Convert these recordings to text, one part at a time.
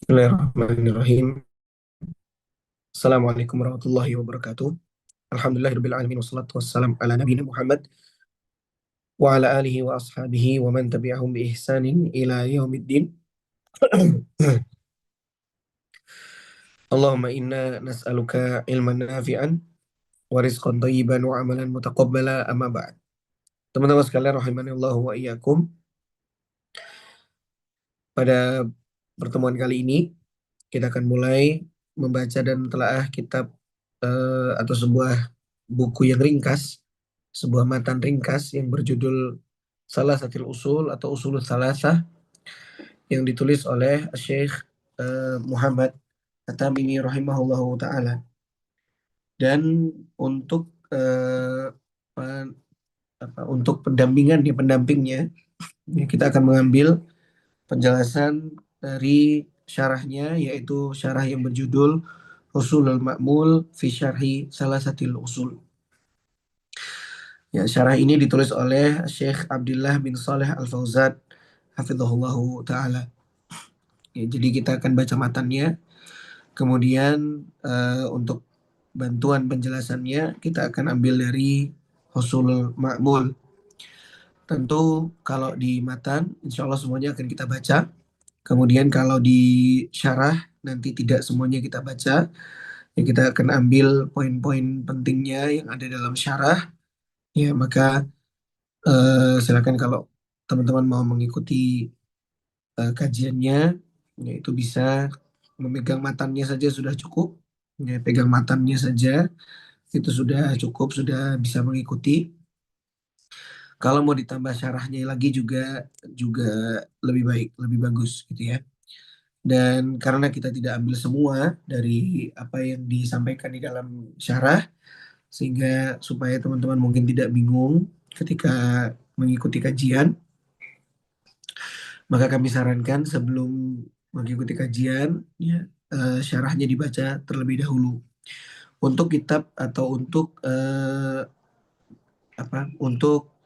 Bismillahirrahmanirrahim. Assalamualaikum warahmatullahi wabarakatuh. Alhamdulillahirabbil alamin wassalatu wassalamu ala nabiyina Muhammad wa ala alihi wa ashabihi wa man tabi'ahum bi ihsanin ila yaumiddin. Allahumma inna nas'aluka ilman nafi'an wa rizqan thayyiban wa amalan mutaqabbala amma ba'd. Teman-teman sekalian rahimanillahu wa iyyakum. Pada pertemuan kali ini kita akan mulai membaca dan telaah kitab atau sebuah buku yang ringkas, sebuah matan ringkas yang berjudul Salasatil Usul atau Usulul Salasah yang ditulis oleh Syekh Muhammad At-Tamimi rahimahullahu taala. Dan untuk untuk pendampingnya ya, kita akan mengambil penjelasan dari syarahnya, yaitu syarah yang berjudul Usulul Ma'mul fi Syarhi Salasatil Usul. Ya, syarah ini ditulis oleh Syekh Abdullah bin Saleh Al-Fauzan hafizahullahu taala. Ya, jadi kita akan baca matannya, kemudian untuk bantuan penjelasannya kita akan ambil dari Usulul Ma'mul. Tentu kalau di matan insya Allah semuanya akan kita baca. Kemudian kalau di syarah nanti tidak semuanya kita baca. Ya, kita akan ambil poin-poin pentingnya yang ada dalam syarah. Ya, maka silakan kalau teman-teman mau mengikuti kajiannya, ya itu bisa memegang matannya saja sudah cukup. Ya, pegang matannya saja itu sudah cukup, sudah bisa mengikuti. Kalau mau ditambah syarahnya lagi juga juga lebih baik, lebih bagus gitu ya. Dan karena kita tidak ambil semua dari apa yang disampaikan di dalam syarah, sehingga supaya teman-teman mungkin tidak bingung ketika mengikuti kajian, maka kami sarankan sebelum mengikuti kajian, ya, syarahnya dibaca terlebih dahulu. Untuk kitab atau untuk untuk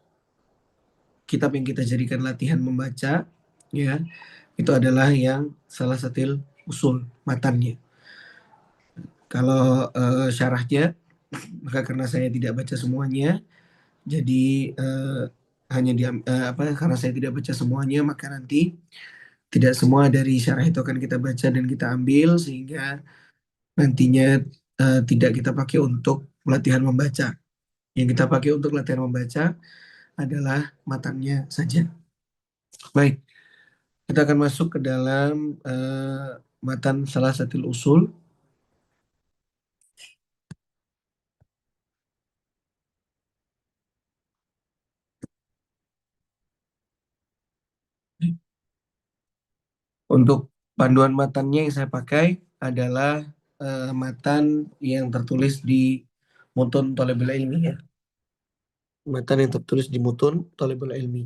kitab yang kita jadikan latihan membaca, ya, itu adalah yang salah satu usul matannya. Kalau syarahnya, maka karena saya tidak baca semuanya, jadi hanya karena saya tidak baca semuanya, maka nanti tidak semua dari syarah itu akan kita baca dan kita ambil, sehingga nantinya tidak kita pakai untuk latihan membaca. Yang kita pakai untuk latihan membaca adalah matannya saja. Baik, kita akan masuk ke dalam matan salah satu usul. Untuk panduan matannya yang saya pakai adalah matan yang tertulis di Mutun Thalibul Ilmi, ya. Matan yang tertulis di Mutun Thalibul Ilmi.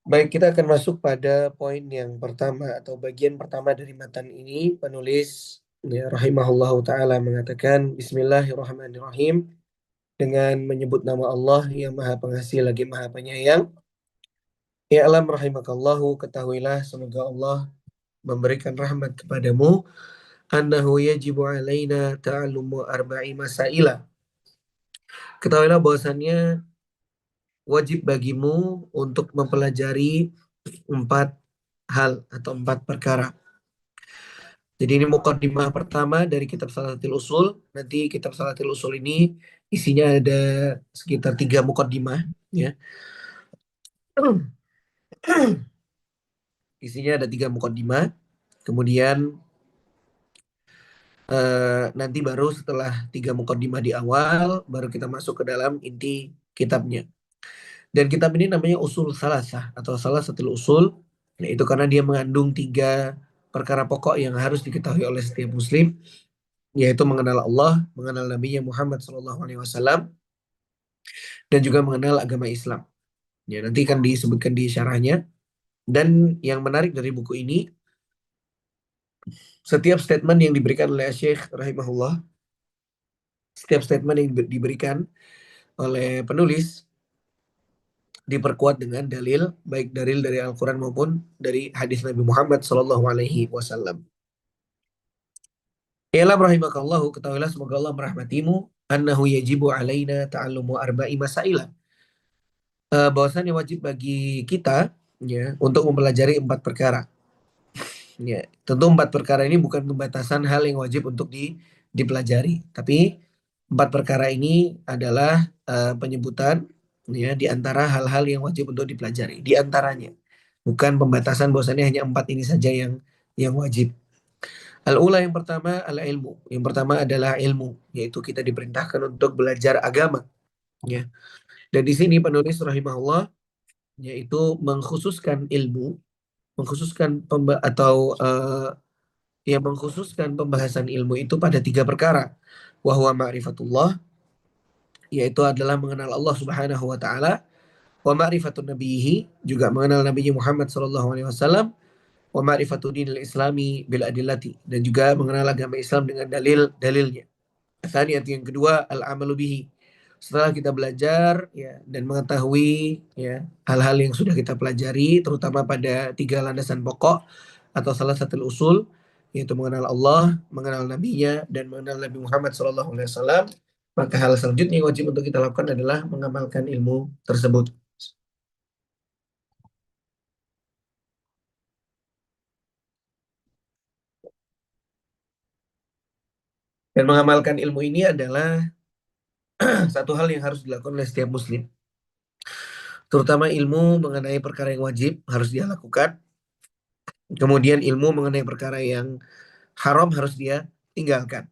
Baik, kita akan masuk pada poin yang pertama atau bagian pertama dari matan ini. Penulis ya, rahimahullahu taala mengatakan Bismillahirrahmanirrahim, dengan menyebut nama Allah yang Maha Pengasih lagi Maha Penyayang. Ya alam rahimakallahu, ketahuilah semoga Allah memberikan rahmat kepadamu, annahu yajibu alaina ta'allumu arba'i masaila. Ketahuilah bahwasannya wajib bagimu untuk mempelajari empat hal atau empat perkara. Jadi ini mukadimah pertama dari kitab Salatil Usul. Nanti kitab Salatil Usul ini isinya ada sekitar 3 mukadimah, ya. Isinya ada 3 mukadimah. Kemudian nanti baru setelah 3 mukadimah di awal, baru kita masuk ke dalam inti kitabnya. Dan kitab ini namanya Usul Salasah atau Salah Satu Usul. Nah, itu karena dia mengandung 3 perkara pokok yang harus diketahui oleh setiap muslim, yaitu mengenal Allah, mengenal Nabi Muhammad SAW, dan juga mengenal agama Islam. Ya, nanti kan disebutkan di syarahnya. Dan yang menarik dari buku ini, setiap statement yang diberikan oleh Syekh rahimahullah, setiap statement yang diberikan oleh penulis diperkuat dengan dalil, baik dalil dari Al-Quran maupun dari hadis Nabi Muhammad SAW. Ialah rahimakallahu, ketahuilah semoga Allah merahmatimu, annahu yajibu alaina ta'allumu arba'i masailah. Bahwasannya wajib bagi kita ya untuk mempelajari 4 perkara. Ya, tentu 4 perkara ini bukan pembatasan hal yang wajib untuk dipelajari, tapi 4 perkara ini adalah penyebutan ya di antara hal-hal yang wajib untuk dipelajari. Di antaranya, bukan pembatasan bahwasannya hanya 4 ini saja yang wajib. Al-ula yang pertama adalah ilmu. Yang pertama adalah ilmu, yaitu kita diperintahkan untuk belajar agama. Ya. Dan di sini penulis rahimahullah yaitu mengkhususkan ilmu, mengkhususkan atau yang mengkhususkan pembahasan ilmu itu pada 3 perkara. Wahwa ma'rifatullah, yaitu adalah mengenal Allah Subhanahu wa taala, wa ma'rifatun nabiyhi, juga mengenal Nabi Muhammad sallallahu alaihi wasallam, wa ma'rifatu dinil islami bil adillati, dan juga mengenal agama Islam dengan dalil-dalilnya. Tsaniyat yang kedua al-amalu bihi. Setelah kita belajar ya dan mengetahui ya hal-hal yang sudah kita pelajari terutama pada 3 landasan pokok atau salah satu usul, yaitu mengenal Allah, mengenal nabinya dan mengenal Nabi Muhammad SAW, maka hal selanjutnya yang wajib untuk kita lakukan adalah mengamalkan ilmu tersebut. Dan mengamalkan ilmu ini adalah satu hal yang harus dilakukan oleh setiap muslim. Terutama ilmu mengenai perkara yang wajib harus dia lakukan. Kemudian ilmu mengenai perkara yang haram harus dia tinggalkan.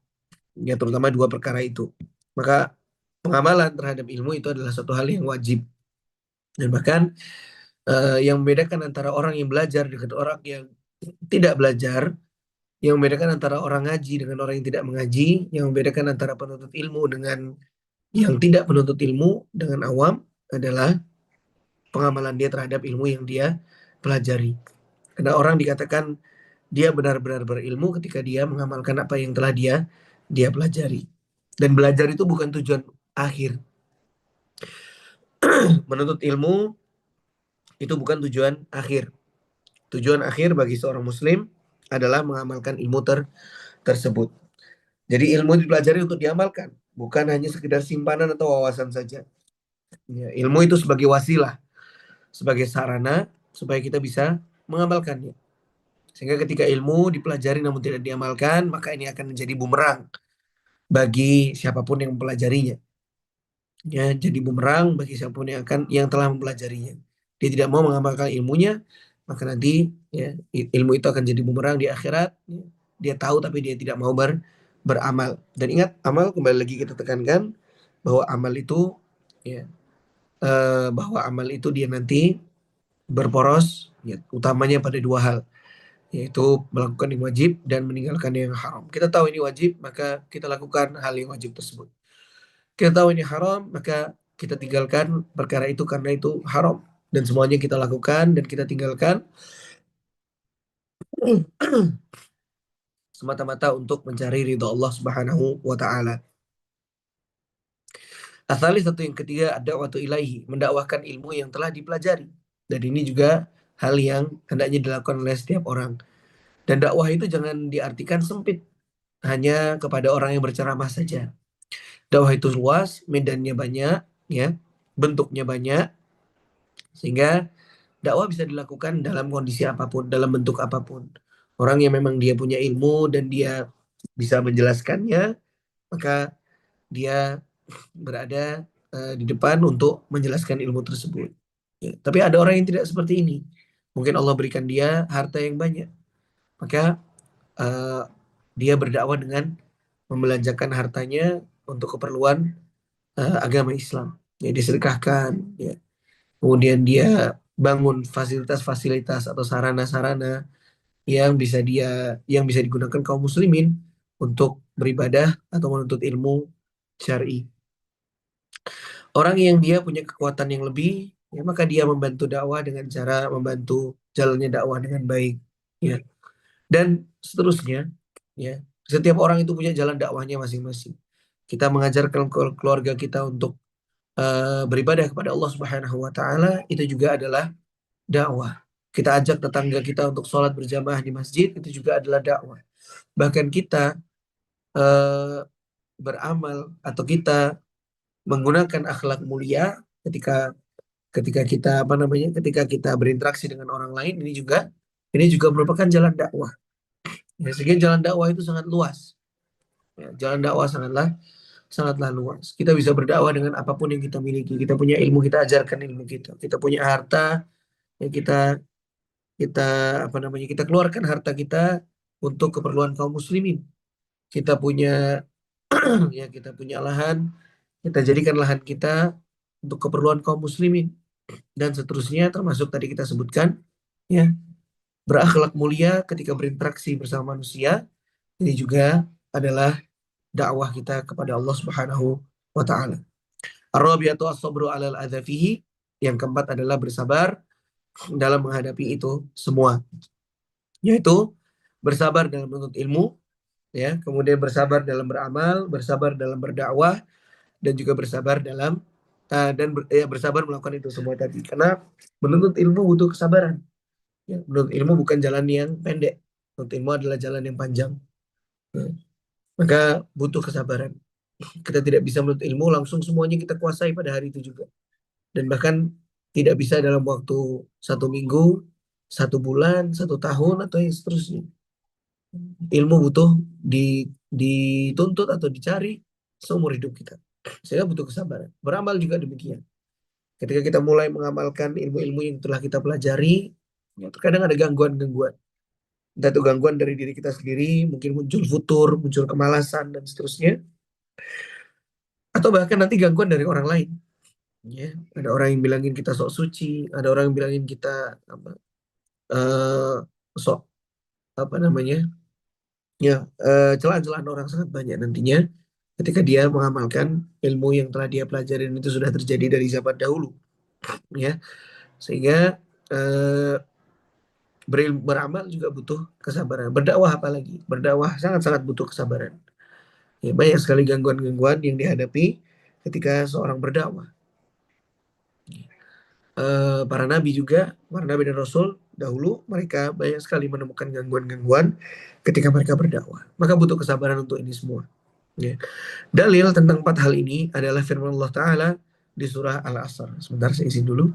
Ya, terutama 2 perkara itu. Maka pengamalan terhadap ilmu itu adalah satu hal yang wajib. Dan bahkan yang membedakan antara orang yang belajar dengan orang yang tidak belajar, yang membedakan antara orang ngaji dengan orang yang tidak mengaji, yang membedakan antara penuntut ilmu dengan yang tidak penuntut ilmu dengan awam adalah pengamalan dia terhadap ilmu yang dia pelajari. Karena orang dikatakan dia benar-benar berilmu ketika dia mengamalkan apa yang telah dia pelajari. Dan belajar itu bukan tujuan akhir. Menuntut ilmu itu bukan tujuan akhir. Tujuan akhir bagi seorang muslim adalah mengamalkan ilmu tersebut. Jadi ilmu dipelajari untuk diamalkan, bukan hanya sekedar simpanan atau wawasan saja. Ya, ilmu itu sebagai wasilah, sebagai sarana supaya kita bisa mengamalkannya. Sehingga ketika ilmu dipelajari namun tidak diamalkan, maka ini akan menjadi bumerang bagi siapapun yang mempelajarinya. Ya, jadi bumerang bagi siapapun yang telah mempelajarinya. Dia tidak mau mengamalkan ilmunya, maka nanti ya, ilmu itu akan jadi bumerang di akhirat. Ya. Dia tahu tapi dia tidak mau beramal. Dan ingat, amal kembali lagi kita tekankan bahwa amal itu ya bahwa amal itu dia nanti berporos ya, utamanya pada 2 hal, yaitu melakukan yang wajib dan meninggalkan yang haram. Kita tahu ini wajib, maka kita lakukan hal yang wajib tersebut. Kita tahu ini haram, maka kita tinggalkan perkara itu karena itu haram. Dan semuanya kita lakukan dan kita tinggalkan semata-mata untuk mencari ridha Allah Subhanahu wa taala. Asali satu yang ketiga ada waktu ilaihi, mendakwahkan ilmu yang telah dipelajari. Dan ini juga hal yang hendaknya dilakukan oleh setiap orang. Dan dakwah itu jangan diartikan sempit hanya kepada orang yang berceramah saja. Dakwah itu luas, medannya banyak, ya, bentuknya banyak, sehingga dakwah bisa dilakukan dalam kondisi apapun, dalam bentuk apapun. Orang yang memang dia punya ilmu dan dia bisa menjelaskannya, maka dia berada di depan untuk menjelaskan ilmu tersebut. Ya, tapi ada orang yang tidak seperti ini. Mungkin Allah berikan dia harta yang banyak, maka eh, dia berdakwah dengan membelanjakan hartanya untuk keperluan agama Islam. Ya, disedekahkan, ya. Kemudian dia bangun fasilitas-fasilitas atau sarana-sarana yang bisa digunakan kaum muslimin untuk beribadah atau menuntut ilmu syar'i. Orang yang dia punya kekuatan yang lebih, ya maka dia membantu dakwah dengan cara membantu jalannya dakwah dengan baik, ya. Dan seterusnya, ya. Setiap orang itu punya jalan dakwahnya masing-masing. Kita mengajarkan keluarga kita untuk beribadah kepada Allah Subhanahu wa taala itu juga adalah dakwah. Kita ajak tetangga kita untuk sholat berjamaah di masjid itu juga adalah dakwah. Bahkan kita eh, beramal atau kita menggunakan akhlak mulia ketika ketika kita apa namanya ketika kita berinteraksi dengan orang lain ini juga merupakan jalan dakwah. Ya, sehingga jalan dakwah itu sangat luas. Ya, jalan dakwah sangatlah luas. Kita bisa berdakwah dengan apapun yang kita miliki. Kita punya ilmu, kita ajarkan ilmu kita. Kita punya harta, ya kita kita apa namanya kita keluarkan harta kita untuk keperluan kaum muslimin. Kita punya ya kita punya lahan, kita jadikan lahan kita untuk keperluan kaum muslimin dan seterusnya termasuk tadi kita sebutkan ya berakhlak mulia ketika berinteraksi bersama manusia ini juga adalah dakwah kita kepada Allah Subhanahu wa taala. Ar-rabi'atu as-sabru 'alal adza fihi. Yang keempat adalah bersabar dalam menghadapi itu semua, yaitu bersabar dalam menuntut ilmu, ya, kemudian bersabar dalam beramal, bersabar dalam berdakwah, dan juga bersabar dalam bersabar melakukan itu semua tadi. Karena menuntut ilmu butuh kesabaran. Ya, menuntut ilmu bukan jalan yang pendek. Menuntut ilmu adalah jalan yang panjang. Ya, maka butuh kesabaran. Kita tidak bisa menuntut ilmu langsung semuanya kita kuasai pada hari itu juga. Dan bahkan tidak bisa dalam waktu 1 minggu, 1 bulan, 1 tahun, atau yang seterusnya. Ilmu butuh dituntut atau dicari seumur hidup kita. Sehingga butuh kesabaran. Beramal juga demikian. Ketika kita mulai mengamalkan ilmu-ilmu yang telah kita pelajari, ya, terkadang ada gangguan-gangguan. Entah itu gangguan dari diri kita sendiri, mungkin muncul futur, muncul kemalasan, dan seterusnya. Atau bahkan nanti gangguan dari orang lain. Ya, ada orang yang bilangin kita sok suci, ada orang yang bilangin kita apa, eh, sok apa namanya, ya celah-celahan orang sangat banyak nantinya ketika dia mengamalkan ilmu yang telah dia pelajarin itu sudah terjadi dari zaman dahulu, ya. Sehingga eh, beramal juga butuh kesabaran. Berdakwah apalagi, berdakwah sangat-sangat butuh kesabaran. Ya, banyak sekali gangguan-gangguan yang dihadapi ketika seorang berdakwah. Para nabi juga, para nabi dan rasul dahulu mereka banyak sekali menemukan gangguan-gangguan ketika mereka berdakwah. Maka butuh kesabaran untuk ini semua. Ya. Dalil tentang 4 hal ini adalah firman Allah Ta'ala di surah Al-Asr. Sebentar saya isi dulu.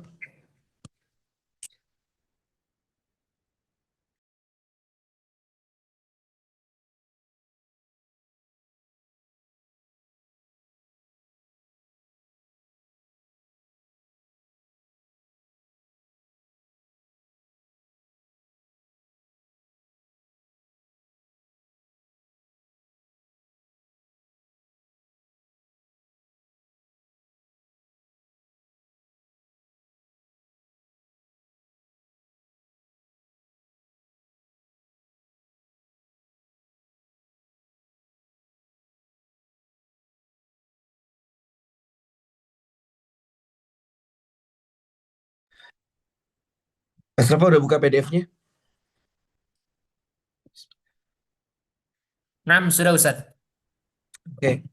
Mas Rafa udah buka PDF-nya? Nah, sudah Ustaz. Oke.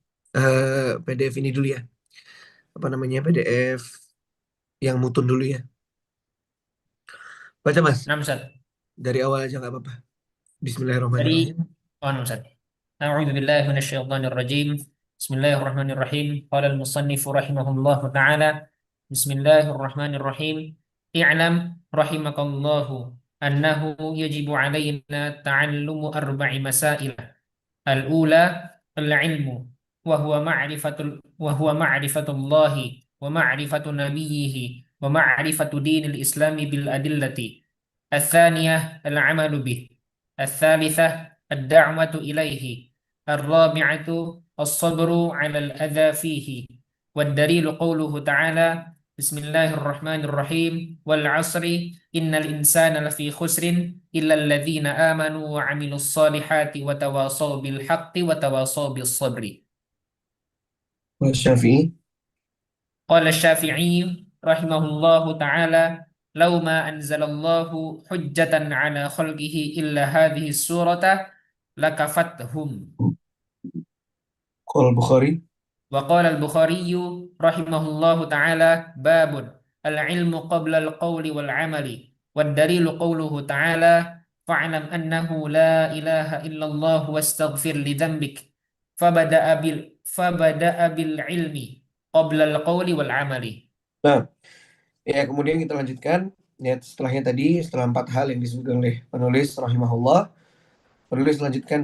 PDF ini dulu ya. Apa namanya? PDF yang mutun dulu ya. Baca Mas. Nah, Ustaz. Dari awal aja nggak apa-apa. Jadi, Bismillahirrahmanirrahim. Ustaz. A'udzu billahi minasyaitonir rajim. Bismillahirrahmanirrahim. Qala al-musannif rahimahullahu taala. Bismillahirrahmanirrahim. I'lam rahimakallahu annahu yajibu alaina ta'allumu arba'i masail. الأولى العلم وهو معرفة الله ومعرفة نبيه ومعرفة دين الإسلام بالأدلة. الثانية العمل به. الثالثة الدعوة إليه. الرابعة الصبر على الأذى فيه. والدليل قوله تعالى: بسم الله الرحمن الرحيم والعصر إن الإنسان لفي خسر إلا الذين آمنوا وعملوا الصالحات وتواصوا بالحق وتواصوا بالصبر. Syafi'i. قال الشافعي رحمه الله تعالى: لو ما أنزل الله حجة على خلقه إلا هذه السورة لكفتهم. Qol Bukhari. وقال البخاري رحمه الله تعالى باب العلم قبل القول والعمل والدليل قوله تعالى فاعلم أنه لا إله إلا الله واستغفر لذنبك فبدأ بالعلم قبل القول والعمل. Nah, ya kemudian kita lanjutkan. Ya, setelahnya tadi, setelah 4 hal yang disebutkan oleh penulis rahimahullah, penulis lanjutkan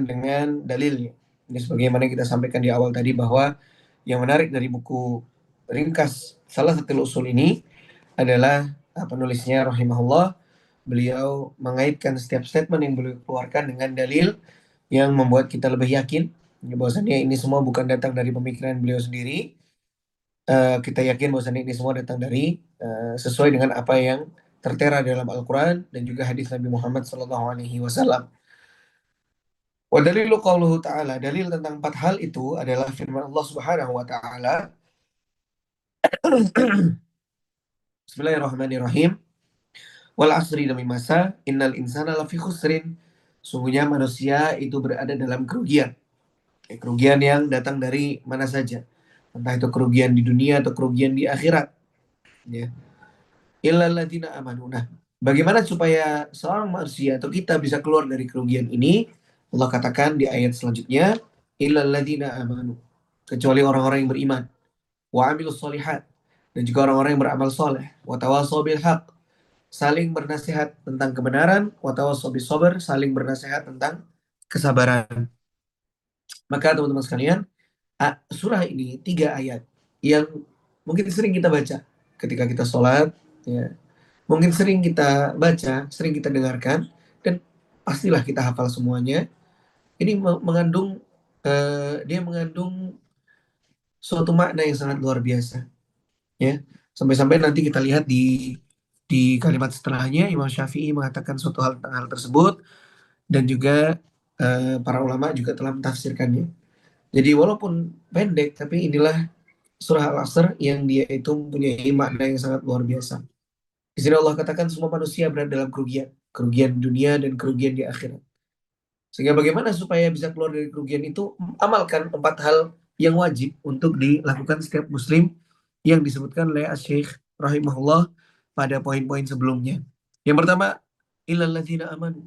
dengan dalilnya. Ini sebagaimana kita sampaikan di awal tadi bahwa yang menarik dari buku ringkas salah satu usul ini adalah penulisnya rahimahullah, beliau mengaitkan setiap statement yang beliau keluarkan dengan dalil yang membuat kita lebih yakin bahwasannya ini semua bukan datang dari pemikiran beliau sendiri. Kita yakin bahwasannya ini semua datang dari sesuai dengan apa yang tertera dalam Al-Quran dan juga hadis Nabi Muhammad SAW. Wa dalilu qauluhu ta'ala, dalil tentang 4 hal itu adalah firman Allah Subhanahu wa taala. Bismillahirrahmanirrahim. Wal asri, demi masa, innal insana lafi khusrin. Sungguhnya manusia itu berada dalam kerugian. Kerugian yang datang dari mana saja. Entah itu kerugian di dunia atau kerugian di akhirat. Ya. Illal ladzina amanu. Nah, bagaimana supaya seorang manusia atau kita bisa keluar dari kerugian ini? Allah katakan di ayat selanjutnya, illal ladzina amanu. Kecuali orang-orang yang beriman. Wa amilus solihat. Dan juga orang-orang yang beramal soleh. Wa tawasaw bil haq. Saling bernasihat tentang kebenaran. Wa tawasaw bis sabr. Saling bernasihat tentang kesabaran. Maka teman-teman sekalian, surah ini 3 ayat yang mungkin sering kita baca ketika kita sholat, ya. Mungkin sering kita baca, sering kita dengarkan, dan pastilah kita hafal semuanya. Ini dia mengandung suatu makna yang sangat luar biasa, ya. Sampai-sampai nanti kita lihat di kalimat setelahnya, Imam Syafi'i mengatakan suatu hal tentang hal tersebut, dan juga para ulama juga telah mentafsirkannya. Jadi walaupun pendek, tapi inilah surah Al-Asr yang dia itu mempunyai makna yang sangat luar biasa. Di sini Allah katakan semua manusia berada dalam kerugian, kerugian dunia dan kerugian di akhirat. Sehingga bagaimana supaya bisa keluar dari kerugian itu? Amalkan 4 hal yang wajib untuk dilakukan setiap muslim yang disebutkan oleh Asy-Syaikh rahimahullah pada poin-poin sebelumnya. Yang pertama, illal ladzina amanu.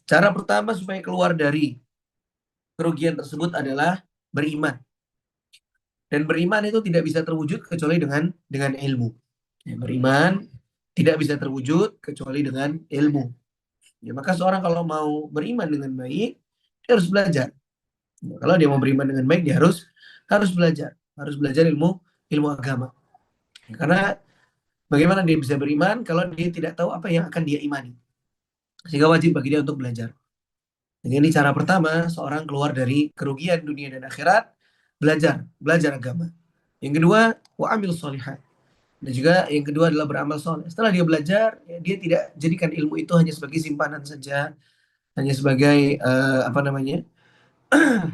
Cara pertama supaya keluar dari kerugian tersebut adalah beriman. Dan beriman itu tidak bisa terwujud kecuali dengan ilmu. Ya, beriman tidak bisa terwujud kecuali dengan ilmu. Ya, maka seorang kalau mau beriman dengan baik, dia harus belajar. Ya, kalau dia mau beriman dengan baik, dia harus belajar ilmu agama. Ya, karena bagaimana dia bisa beriman kalau dia tidak tahu apa yang akan dia imani? Sehingga wajib bagi dia untuk belajar. Jadi ini cara pertama seorang keluar dari kerugian dunia dan akhirat, belajar agama. Yang kedua, wa amil sholihat. Dan juga yang kedua adalah beramal soleh. Setelah dia belajar, ya, dia tidak jadikan ilmu itu hanya sebagai simpanan saja, hanya sebagai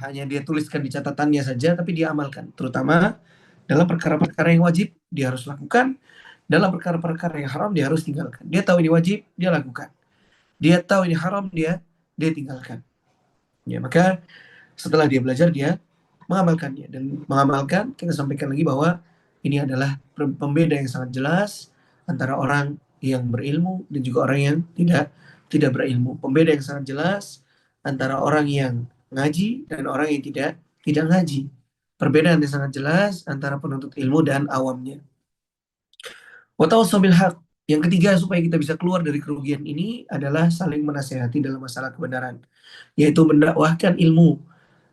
hanya dia tuliskan di catatannya saja, tapi dia amalkan. Terutama dalam perkara-perkara yang wajib dia harus lakukan, dalam perkara-perkara yang haram dia harus tinggalkan. Dia tahu ini wajib, dia lakukan. Dia tahu ini haram, dia tinggalkan. Ya, maka setelah dia belajar, dia mengamalkannya. Dan mengamalkan, kita sampaikan lagi bahwa ini adalah pembeda yang sangat jelas antara orang yang berilmu dan juga orang yang tidak berilmu. Pembeda yang sangat jelas antara orang yang ngaji dan orang yang tidak ngaji. Perbedaan yang sangat jelas antara penuntut ilmu dan awamnya. Wa tawassaw bil haq. Yang ketiga supaya kita bisa keluar dari kerugian ini adalah saling menasehati dalam masalah kebenaran, yaitu mendakwahkan ilmu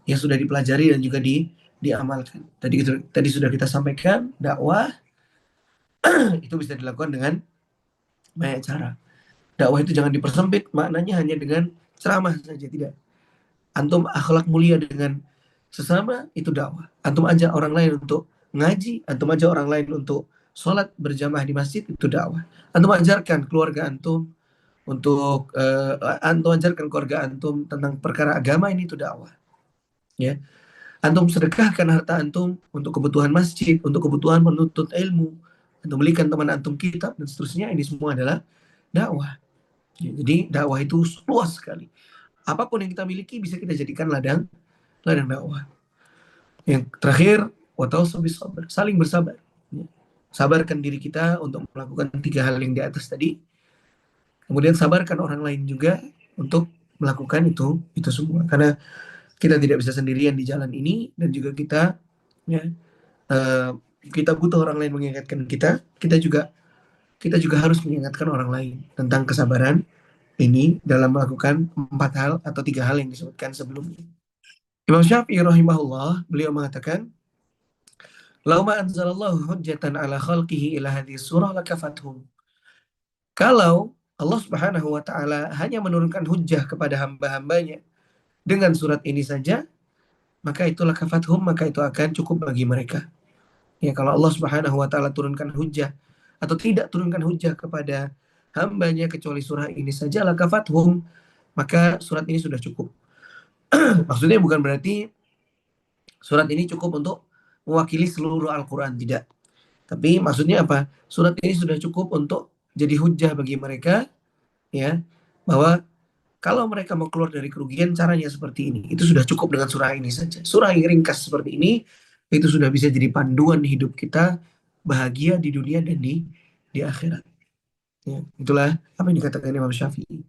yang sudah dipelajari dan juga diamalkan. Tadi sudah kita sampaikan, dakwah itu bisa dilakukan dengan banyak cara. Dakwah itu jangan dipersempit, maknanya hanya dengan ceramah saja, tidak. Antum akhlak mulia dengan sesama, itu dakwah. Antum ajak orang lain untuk ngaji, antum ajak orang lain untuk sholat berjamaah di masjid, itu dakwah. Antum ajarkan keluarga antum antum ajarkan keluarga antum tentang perkara agama, ini itu dakwah. Ya, antum sedekahkan harta antum untuk kebutuhan masjid, untuk kebutuhan menuntut ilmu, antum belikan teman antum kitab dan seterusnya, ini semua adalah dakwah. Ya, jadi dakwah itu luas sekali. apapun yang kita miliki bisa kita jadikan ladang ladang dakwah. Yang terakhir, watawassaw bis sabr, saling bersabar. Ya. Sabarkan diri kita untuk melakukan tiga hal yang di atas tadi. Kemudian sabarkan orang lain juga untuk melakukan itu semua. Karena kita tidak bisa sendirian di jalan ini dan juga kita ya eh, kita butuh orang lain mengingatkan kita. Kita juga harus mengingatkan orang lain tentang kesabaran ini dalam melakukan empat hal atau tiga hal yang disebutkan sebelumnya. Imam Syafi'i rahimahullah beliau mengatakan, "Lauma anzalallahu hujjatan ala khalqihi ila hadhihi surah lakafathum." Kalau Allah Subhanahu wa taala hanya menurunkan hujjah kepada hamba-hambanya dengan surat ini saja, maka itulah kafathum, maka itu akan cukup bagi mereka. Ya, kalau Allah Subhanahu wa taala turunkan hujjah atau tidak turunkan hujjah kepada hambanya kecuali surah ini saja, la kafathum, maka surat ini sudah cukup. Maksudnya bukan berarti surat ini cukup untuk mewakili seluruh Al-Qur'an, tidak. Tapi maksudnya apa? Surat ini sudah cukup untuk jadi hujjah bagi mereka, ya, bahwa kalau mereka mau keluar dari kerugian caranya seperti ini. Itu sudah cukup dengan surah ini saja. Surah yang ringkas seperti ini itu sudah bisa jadi panduan hidup kita bahagia di dunia dan di akhirat. Ya, itulah apa yang dikatakan Imam Syafi'i.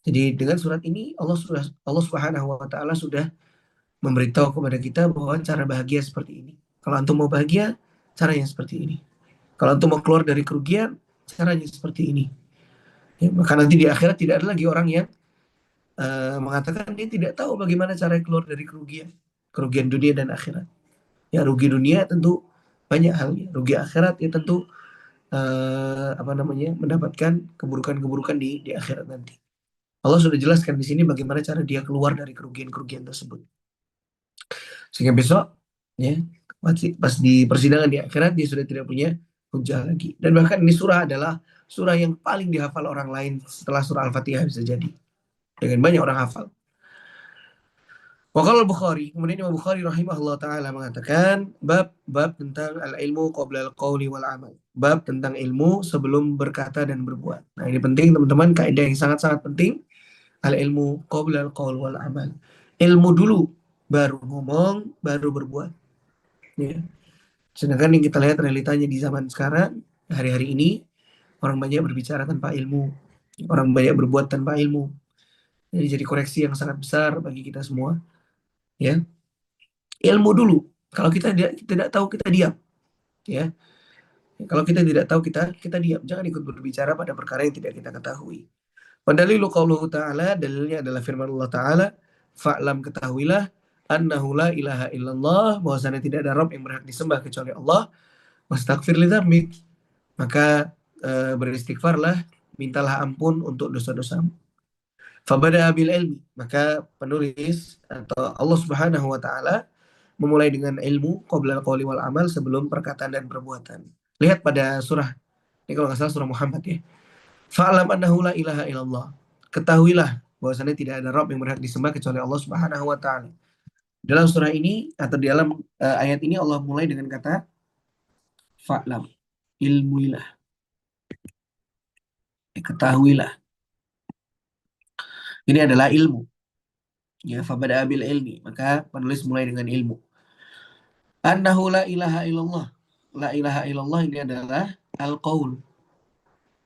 Jadi dengan surat ini Allah Subhanahu wa taala sudah memberitahu kepada kita bahwa cara bahagia seperti ini. Kalau antum mau bahagia, caranya seperti ini. Kalau antum mau keluar dari kerugian, caranya seperti ini. Ya, maka nanti di akhirat tidak ada lagi orang yang mengatakan dia tidak tahu bagaimana cara keluar dari kerugian dunia dan akhirat. Ya, rugi dunia tentu banyak halnya, rugi akhirat ya tentu apa namanya, mendapatkan keburukan-keburukan di akhirat nanti. Allah sudah jelaskan di sini bagaimana cara dia keluar dari kerugian-kerugian tersebut. Sehingga besok ya pas di persidangan di akhirat dia sudah tidak punya hujah lagi. Dan bahkan ini surah adalah surah yang paling dihafal orang lain setelah surah Al-Fatihah bisa jadi. Dengan banyak orang hafal. Waqala Bukhari, kemudian Imam Bukhari rahimahullah taala mengatakan bab tentang al-ilmu qabla al-qawli wal amal. Bab tentang ilmu sebelum berkata dan berbuat. Nah, ini penting teman-teman, kaidah yang sangat-sangat penting. Al-ilmu qabla al-qawl wal amal. Ilmu dulu baru ngomong, baru berbuat. Ya. Sedangkan yang kita lihat realitanya di zaman sekarang, hari-hari ini orang banyak berbicara tanpa ilmu. Orang banyak berbuat tanpa ilmu. Jadi koreksi yang sangat besar bagi kita semua, ya. Ilmu dulu. Kalau kita tidak tahu kita diam, ya. Kalau kita tidak tahu kita diam. Jangan ikut berbicara pada perkara yang tidak kita ketahui. Padalilu qauluhu ta'ala, dalilnya adalah firman Allah Ta'ala, fa'lam, ketahuilah, annahu la ilaha illallah, bahwasanya tidak ada Rabb yang berhak disembah kecuali Allah, wastaghfir li dzambik, maka beristighfarlah, mintalah ampun untuk dosa-dosamu. Fabada bil ilmi, maka penulis atau Allah Subhanahu wa taala memulai dengan ilmu qabla al-qawli wal amal, sebelum perkataan dan perbuatan. Lihat pada surah ini, kalau nggak salah surah Muhammad ya. Fa'lam annahu la ilaha illallah. Ketahuilah bahwasanya tidak ada Rabb yang berhak disembah kecuali Allah Subhanahu wa taala. Dalam surah ini atau di dalam ayat ini Allah mulai dengan kata fa'lam, ilmuilah, ketahuilah. Ini adalah ilmu. Ya, fabada bil ilmi, maka penulis mulai dengan ilmu. Annahu la ilaha illallah. La ilaha illallah ini adalah al-qaul.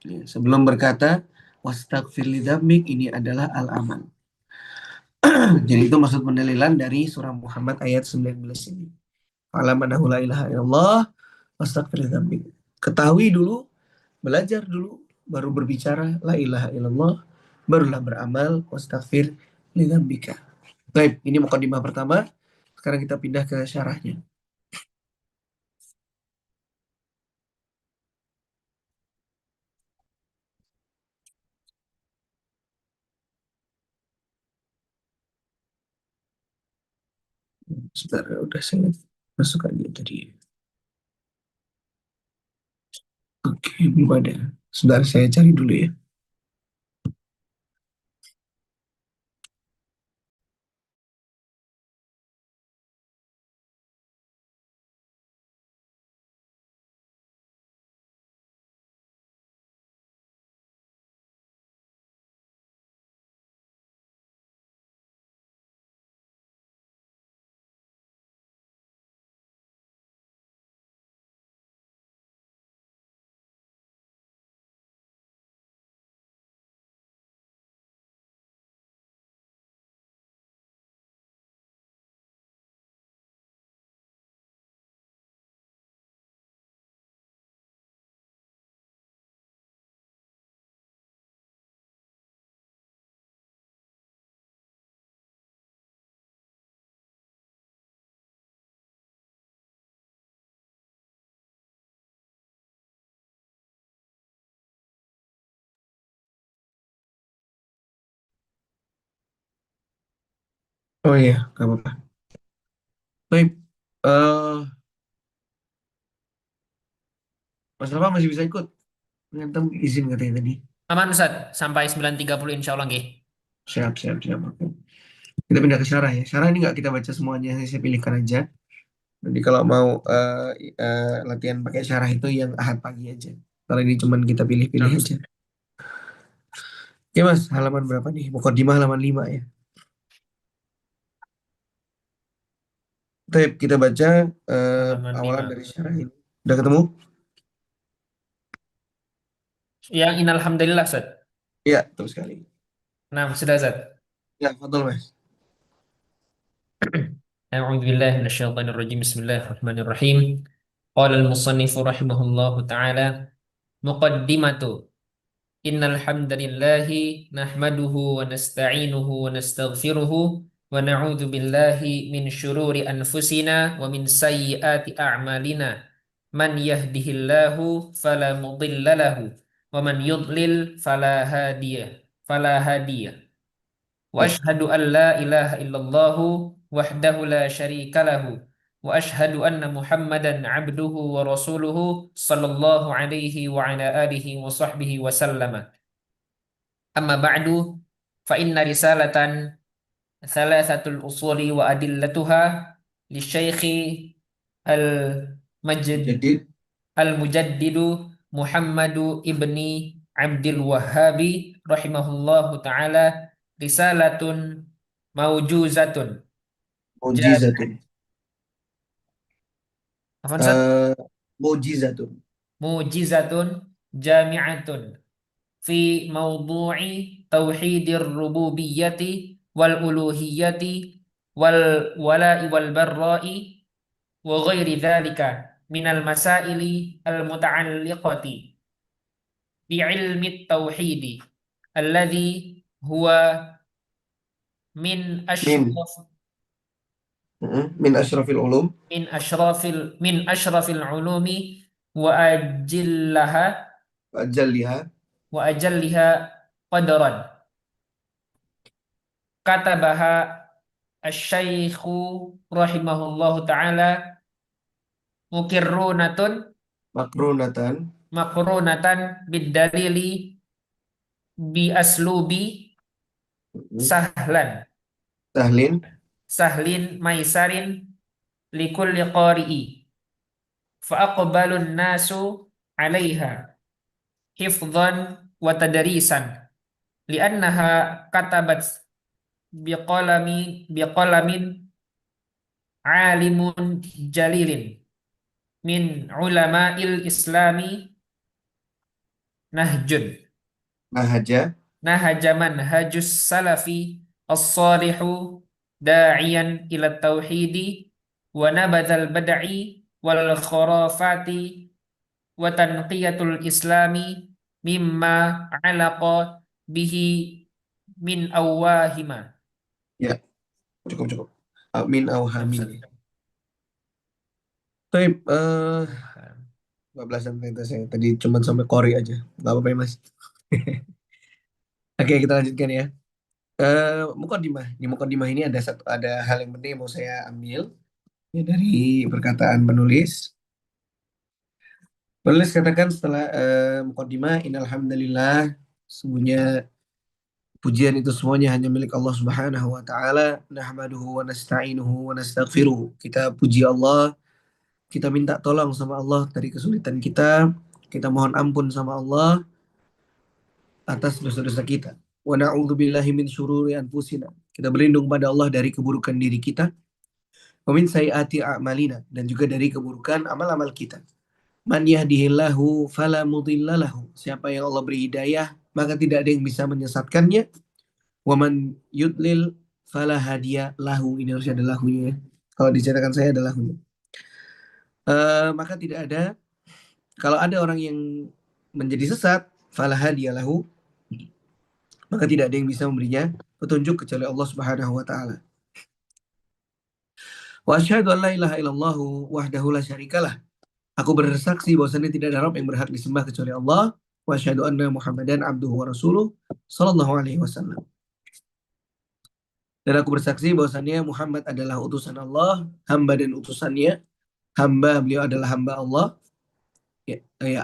Ya, sebelum berkata wastaghfir li dzambik, ini adalah al-amal. Jadi itu maksud pendalilan dari surah Muhammad ayat 19 ini. Alam annahu la ilaha illallah wastaghfir li dzambik. Ketahui dulu, belajar dulu, baru berbicara la ilaha illallah, barulah beramal wastaghfir li dzambika. Baik, ini mukadimah pertama. Sekarang kita pindah ke syarahnya. Sebentar, udah saya masuk aja tadi. Oke, belum ada. Sebentar, saya cari dulu ya. Oh iya, nggak apa-apa. Baik, Mas Rafa masih bisa ikut. Ngantem izin katanya tadi. Aman Ustaz, sampai 9.30 insya Allah nggih. Siap, siap, siap. Oke. Kita pindah ke syarah ya. Syarah ini nggak kita baca semuanya, saya pilihkan aja. Jadi kalau mau latihan pakai syarah itu yang ahad pagi aja. Kalau ini cuman kita pilih-pilih Nah, aja. Oke Mas, halaman berapa nih? Mukadimah halaman 5 ya. Kita baca halaman awalan 5. dari syarah ini. Udah ketemu? Yang innalhamdulillah Ustaz. Iya, terus sekali. Nah, sudah Ustaz. Ya, betul Mas. أعوذ بالله من الشيطان الرجيم بسم الله الرحمن الرحيم قال المصنف رحمه الله تعالى مقدمة إن الحمد لله نحمده ونستعينه ونستغفره ونعوذ بالله من شرور أنفسنا ومن سيئات أعمالنا من يهده الله فلا مضل له ومن يضلل فلا هادي Ya, وأشهد أن لا إله إلا الله وحده لا شريك له وأشهد أن محمدا عبده ورسوله صلى الله عليه وعلى آله وصحبه وسلم أما بعد فإن رسالة ثلاثة الأصول وأدلتها للشيخ المجد jadi المجدد محمد ابن عبد الوهاب رحمه الله تعالى رسالة موجوزة جامعة mujizatun. عفوا أستاذ؟ Eh, mujizatun. موجزة جامعة في موضوع توحيد الربوبية والألوهية والولاء والبراء وغير ذلك من المسائل المتعلقة بعلم التوحيد الذي هو من Min. أشرف Min asyrafil ulum. من أشرف العلوم وأجلها Ajalliha. وأجلها قدرا كتبها الشيخ رحمه الله تعالى مقرونة Makrunatan. مقرونة بالدليل بأسلوب سهلا Tahlin. سهل ميسر لكل قارئ فأقبل الناس عليها حفظا وتدريسا لأنها كتبت بقلم بقلم عالم جليل من علماء الإسلام نهج Nahaja. نهج منهج السلف الصالح داعيا إلى التوحيد ونبذ البدع والخرافات وتنقية الإسلام مما علق به من أواهم. Ya, cukup cukup. Min نعم auhamin. أستاذ. Baik, 14 ternyata saya tadi cuma sampai kori aja. Gak apa-apa ya, Mas. Oke, kita lanjutkan ya. Mukadimah. Di mukadimah ini ada hal yang penting yang mau saya ambil ya, dari perkataan penulis. Penulis katakan setelah mukadimah, innalhamdalillah, sungguhnya pujian itu semuanya hanya milik Allah Subhanahu wa taala. Nahmaduhu wa nasta'inuhu wa nastaghfiruh. Kita puji Allah, kita minta tolong sama Allah dari kesulitan kita. Kita mohon ampun sama Allah atas dosa-dosa kita. Wa na'udzubillahi min syururi anfusina. Kita berlindung pada Allah dari keburukan diri kita. Wa min sayyiati a'malina, dan juga dari keburukan amal-amal kita. Man yahdihillahu fala mudhillalahu. Siapa yang Allah beri hidayah, maka tidak ada yang bisa menyesatkannya. Wa man yudlil fala hadiya lahu. Ini harus ada lahunya. Kalau dicetakan saya ada lahunya. Maka tidak ada, kalau ada orang yang menjadi sesat, fala hadiya lahu, maka tidak ada yang bisa memberinya petunjuk kecuali Allah Subhanahu wa taala. Wa asyhadu an la ilaha illallah wahdahu la syarikalah. Aku bersaksi bahwasanya tidak ada Rabb yang berhak disembah kecuali Allah. Wa asyhadu anna Muhammadan abduhu wa rasuluh sallallahu alaihi wasallam. Dan aku bersaksi bahwasannya Muhammad adalah utusan Allah, hamba dan utusannya. Hamba, beliau adalah hamba Allah.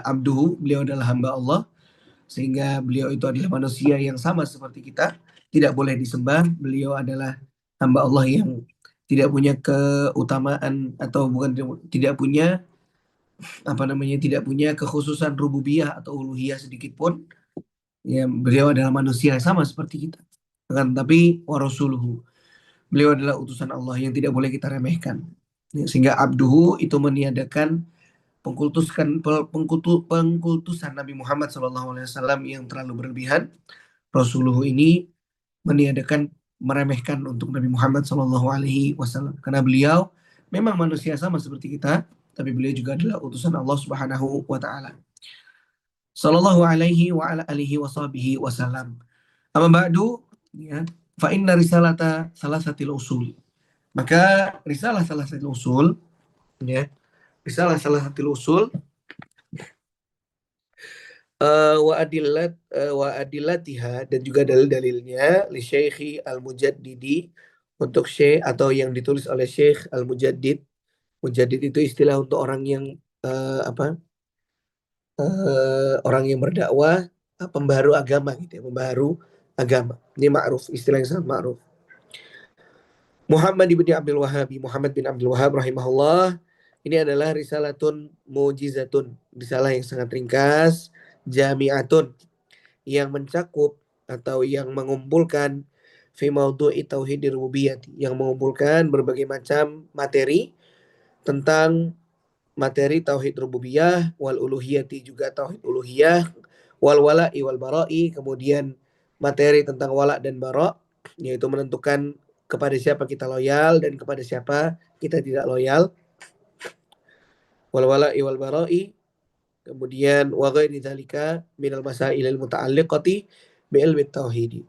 Abduhu, beliau adalah hamba Allah. Sehingga beliau itu adalah manusia yang sama seperti kita. Tidak boleh disembah. Beliau adalah hamba Allah yang tidak punya keutamaan atau bukan tidak punya apa namanya, tidak punya kekhususan rububiyah atau uluhiyah sedikit pun. Ya, beliau adalah manusia yang sama seperti kita. Akan tapi warasuluhu. Beliau adalah utusan Allah yang tidak boleh kita remehkan. Ya, sehingga abduhu itu meniadakan pengkultusan Nabi Muhammad SAW yang terlalu berlebihan. Rasuluhu ini meniadakan meremehkan untuk Nabi Muhammad SAW karena beliau memang manusia sama seperti kita, tapi beliau juga adalah utusan Allah Subhanahu wa taala. Sallallahu alaihi wa ala alihi wa sahbihi wasallam. Amma ba'du, ya, fa inna risalata salasatil usul. Maka risalah salasatil usul, ya, risalah salasatil usul wa adillatiha dan juga dalil-dalilnya li Syekhi Al-Mujaddidi untuk Syekh atau yang ditulis oleh Syekh Al-Mujaddid. Mujaddid itu istilah untuk orang yang orang yang berdakwah, pembaharu agama gitu ya, pembaharu agama. Ini ma'ruf, istilah yang sangat ma'ruf. Muhammad bin Abdul Wahhab, Muhammad bin Abdul Wahhab rahimahullah. Ini adalah risalatun mujizatun, risalah yang sangat ringkas, jami'atun, yang mencakup atau yang mengumpulkan fi maudhu'i tauhidir rububiyyah, yang mengumpulkan berbagai macam materi tentang materi tauhid rububiyah, wal uluhiyati juga tauhid uluhiyah, wal wala'i wal bara'i, kemudian materi tentang wala dan bara, yaitu menentukan kepada siapa kita loyal dan kepada siapa kita tidak loyal, wal wala'i wal bara'i, kemudian wa ghairi dzalika minal masailil muta'alliqati bi ilmi tauhid,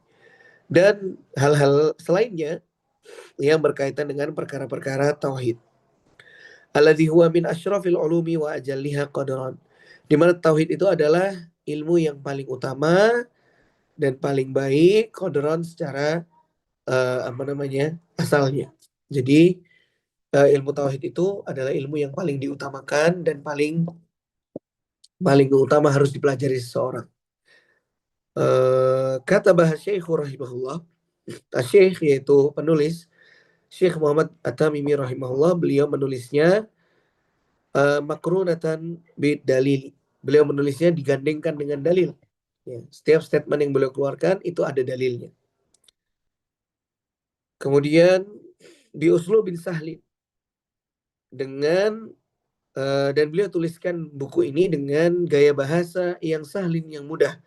dan hal-hal selainnya yang berkaitan dengan perkara-perkara tauhid. Alladzi huwa min asyrafil ulumi wa ajalliha qadran. Di mana tauhid itu adalah ilmu yang paling utama dan paling baik qadran secara asalnya. Jadi ilmu tauhid itu adalah ilmu yang paling diutamakan dan paling paling utama harus dipelajari seseorang. Kata bahas Syekh rahimahullah, Syekh yaitu penulis Syekh Muhammad At-Tamimi rahimahullah, beliau menulisnya makrunatan bid dalil. Beliau menulisnya digandengkan dengan dalil. Ya, setiap statement yang beliau keluarkan itu ada dalilnya. Kemudian bi uslubin sahlin, dengan dan beliau tuliskan buku ini dengan gaya bahasa yang sahlin, yang mudah,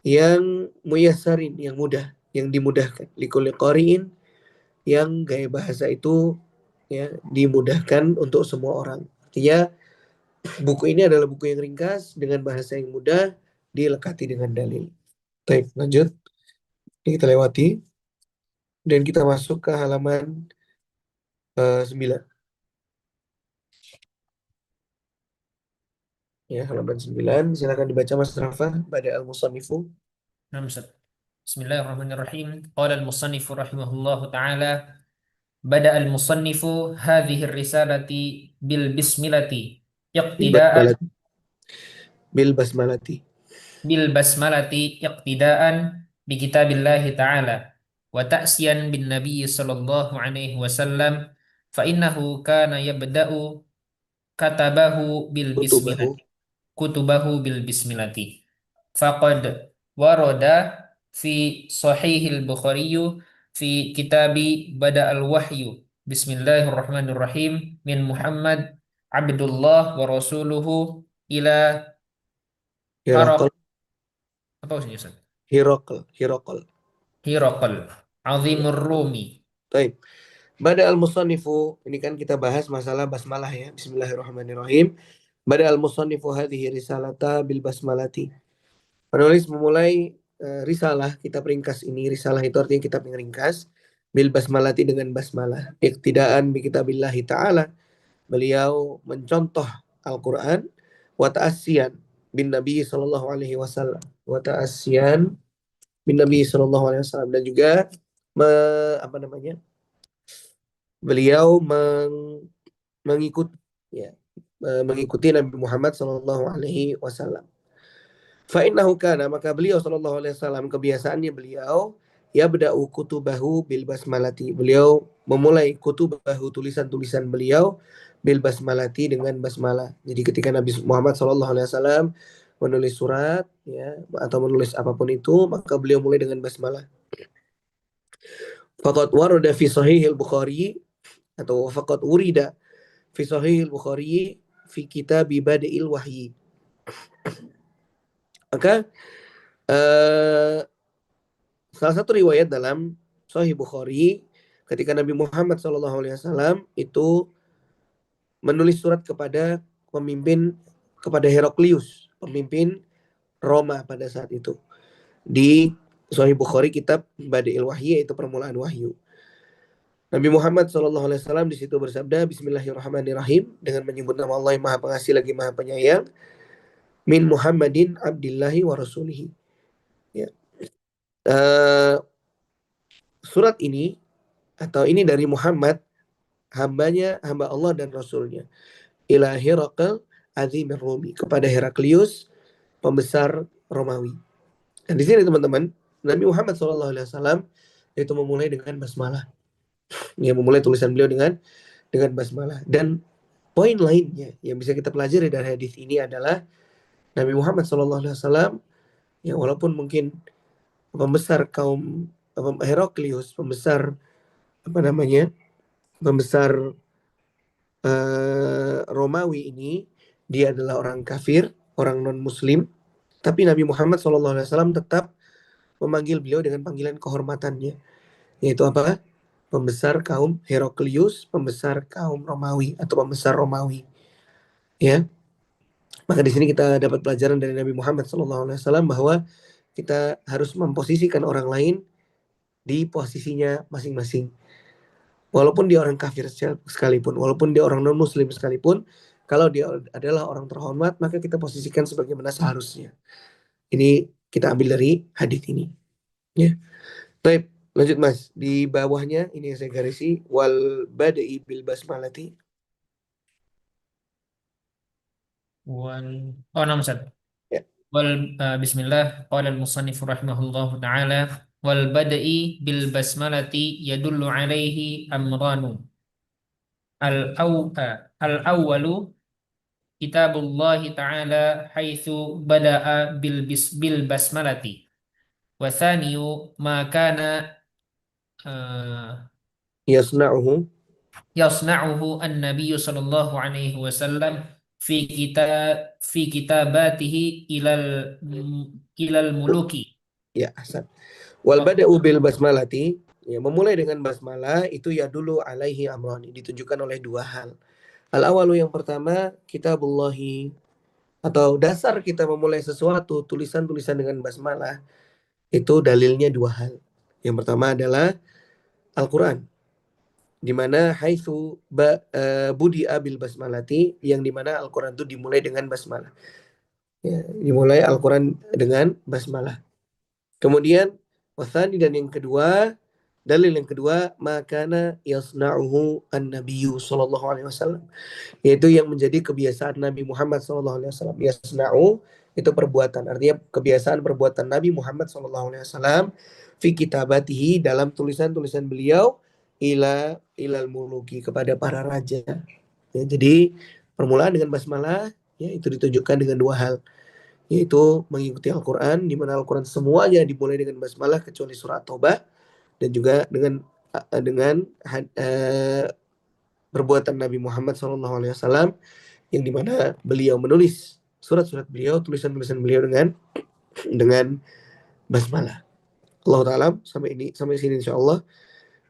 yang muyasarin, yang mudah, yang dimudahkan. Likulli qari'in, yang gaya bahasa itu ya dimudahkan untuk semua orang. Artinya buku ini adalah buku yang ringkas dengan bahasa yang mudah, dilekati dengan dalil. Baik, lanjut. Ini kita lewati dan kita masuk ke halaman 9. Ya, halaman 9. Silakan dibaca Mas Rafa, Bada al-Musannifu. Naam, Ustaz. Bismillahirrahmanirrahim. Qala al-musannifu rahimahullahu ta'ala, bada al-musannifu hadhihi risalati bil bismillati Bil iqtida'an basmalati. Bil basmalati. bil basmalati iqtida'an bi kitabillahi ta'ala wa ta'siyan bin nabiy sallallahu alaihi wasallam fa innahu kana yabda'u katabahu bil Kutubahu. bismillati kutubahu bil bismillati faqad warada fi sahihil Bukhari fi kitabi bada al wahyu bismillahirrahmanirrahim min Muhammad Abdullah wa rasuluhu ila Hiraqal. Haraq apa maksudnya Ustaz? Hiraqal. Hiraqal azimur Rumi. Baik. Bada al-Musannifu, ini kan kita bahas masalah basmalah ya. Bismillahirrahmanirrahim. Bada al-Musannifu hadhihi risalata bil basmalati. Penulis memulai risalah, kitab ringkas ini. Risalah itu artinya kitab yang ringkas. Bil basmalati, dengan basmalah. Iktidaan bi kitabillahi ta'ala. Beliau mencontoh Al-Quran. Wa ta'asyan bin Nabi sallallahu alaihi wasallam. Wa ta'asyan bin Nabi sallallahu alaihi wasallam. Dan juga apa namanya? Beliau mengikut ya, mengikuti Nabi Muhammad Shallallahu Alaihi Wasallam. Fa'innahu kana, maka beliau Shallallahu Alaihi Wasallam kebiasaannya beliau ya beda'u kutubahu bil basmalati. Beliau memulai kutubahu tulisan-tulisan beliau bil basmalati dengan basmalah. Jadi ketika Nabi Muhammad Shallallahu Alaihi Wasallam menulis surat ya atau menulis apapun itu, maka beliau mulai dengan basmalah. Faqad warada fi sahihil Bukhari atau faqad urida fi sahihil Bukhari fi kitab Bada'il Wahyi. Maka eh, salah satu riwayat dalam Sahih Bukhari ketika Nabi Muhammad SAW itu menulis surat kepada pemimpin, kepada Heraklius, pemimpin Roma pada saat itu. Di Sahih Bukhari kitab Bada'il Wahyi, yaitu permulaan wahyu. Nabi Muhammad SAW di situ bersabda, Bismillahirrahmanirrahim, dengan menyebut nama Allah yang Maha Pengasih lagi Maha Penyayang, min Muhammadin abdillahi wa rasulihi. Ya. Surat ini atau ini dari Muhammad, hamba Allah dan Rasulnya, ila Herakl azimir Rumi, kepada Heraklius pembesar Romawi. Dan di sini teman-teman, Nabi Muhammad SAW itu memulai dengan basmalah. Dia memulai tulisan beliau dengan basmalah. Dan poin lainnya yang bisa kita pelajari dari hadis ini adalah Nabi Muhammad SAW ya walaupun mungkin pembesar kaum Heraklius, pembesar apa namanya, pembesar Romawi ini, dia adalah orang kafir, orang non Muslim, tapi Nabi Muhammad SAW tetap memanggil beliau dengan panggilan kehormatannya, yaitu apa? Pembesar kaum Heraklius, pembesar kaum Romawi atau pembesar Romawi. Ya, maka di sini kita dapat pelajaran dari Nabi Muhammad SAW bahwa kita harus memposisikan orang lain di posisinya masing-masing. Walaupun dia orang kafir sekalipun, walaupun dia orang non-muslim sekalipun, kalau dia adalah orang terhormat, maka kita posisikan sebagaimana seharusnya. Ini kita ambil dari hadis ini. Ya. Baik, lanjut Mas. Di bawahnya ini yang saya garisi, wal bada'i bil basmalati. Oh, nama Ustaz. Ya, Bismillah, qala al-musannif rahimahullahu ta'ala, wal bada'i bil basmalati yadullu alaihi amranu. Al-awwalu kitabullah ta'ala haitsu bada'a bil basmalati. Wa thaniyu ma kana uh, yasna'uhu. yasna'uhu an-nabiy sallallahu alaihi wasallam fi kitabatihi ilal muluki. Ya, ahsan. Wal bada'u bil basmalati, ya, memulai dengan basmalah itu ya dulu alaihi amrani, ditunjukkan oleh dua hal. Al-awalu, yang pertama, kitabullahi, atau dasar kita memulai sesuatu, tulisan-tulisan dengan basmalah, itu dalilnya dua hal. Yang pertama adalah Al-Quran, di mana haitsu budi abil basmalati, yang di mana Al-Quran itu dimulai dengan basmalah. Ya, dimulai Al-Quran dengan basmalah. Kemudian wasani, dan yang kedua, dalil yang kedua, makana yasna'uhu an-nabiyyu sallallahu alaihi wasallam, yaitu yang menjadi kebiasaan Nabi Muhammad sallallahu alaihi wasallam. Yasna'u itu perbuatan, artinya kebiasaan perbuatan Nabi Muhammad sallallahu alaihi wasallam fi kitabatihi, dalam tulisan-tulisan beliau, ilal muluki, kepada para raja. Ya, jadi permulaan dengan basmalah ya itu ditunjukkan dengan dua hal, yaitu mengikuti Al-Quran, di mana Al-Quran semuanya dimulai dengan basmalah kecuali surat Taubah, dan juga dengan perbuatan Nabi Muhammad SAW, yang dimana beliau menulis surat-surat beliau, tulisan-tulisan beliau dengan basmalah. Allah Ta'ala, sampai sini insya Allah.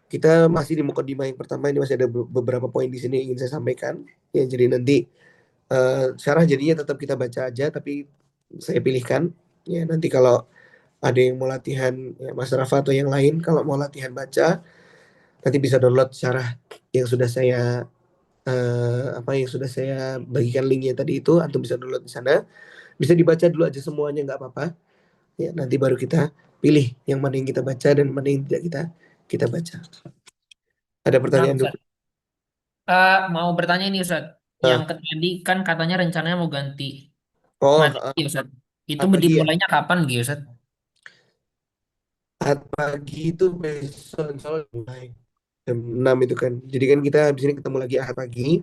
Kita masih di mukadimah yang pertama, ini masih ada beberapa poin di sini yang ingin saya sampaikan. Ya, jadi nanti syarah jadinya tetap kita baca aja, tapi saya pilihkan. Ya, nanti kalau ada yang mau latihan, ya, Mas Rafa atau yang lain, kalau mau latihan baca, nanti bisa download syarah yang sudah saya yang sudah saya bagikan linknya tadi itu, atau bisa download di sana. Bisa dibaca dulu aja semuanya, nggak apa-apa. Ya, nanti baru kita pilih yang mana yang kita baca dan mana yang tidak kita kita baca. Ada Nah, pertanyaan dulu. Ustaz. Mau bertanya ini Ustaz. Yang Ah, tadi kan katanya rencananya mau ganti oh, materi Ustaz. Itu Ahad pagi ya. dimulainya kapan gitu Ustaz? Ahad pagi itu besok insya Allah mulai jam 6 itu kan. Jadi kan kita di sini ketemu lagi Ahad pagi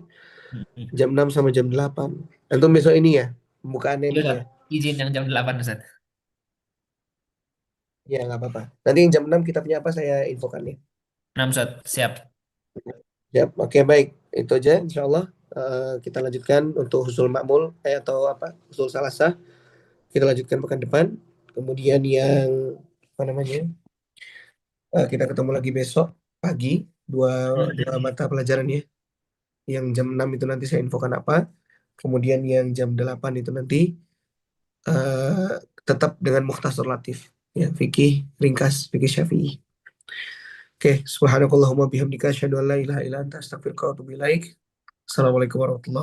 Mm-mm. jam 6 sama jam 8. Antum besok ini ya, pembukaannya Iya nih Ustaz. ya. Izin yang jam 8 Ustaz. Ya nggak apa-apa. Nanti yang jam 6 kita punya apa saya infokan ya. Nah, Ustaz. Siap. Ya, oke baik. Itu aja insya Allah. Kita lanjutkan untuk Husul Makmul atau apa? Husul Salasah. Kita lanjutkan pekan depan. Kemudian yang apa namanya? Kita ketemu lagi besok pagi dua dua Mm-mm. mata pelajaran ya. Yang jam 6 itu nanti saya infokan apa. Kemudian yang jam 8 itu nanti eh, tetap dengan Mukhtasar Latif. Ya, fikih ringkas, fikih Syafi'i. Oke, subhanakallahumma bihamdika asyhadu an la ilaha illa anta astaghfiruka wa atubu ilaik. Assalamualaikum warahmatullahi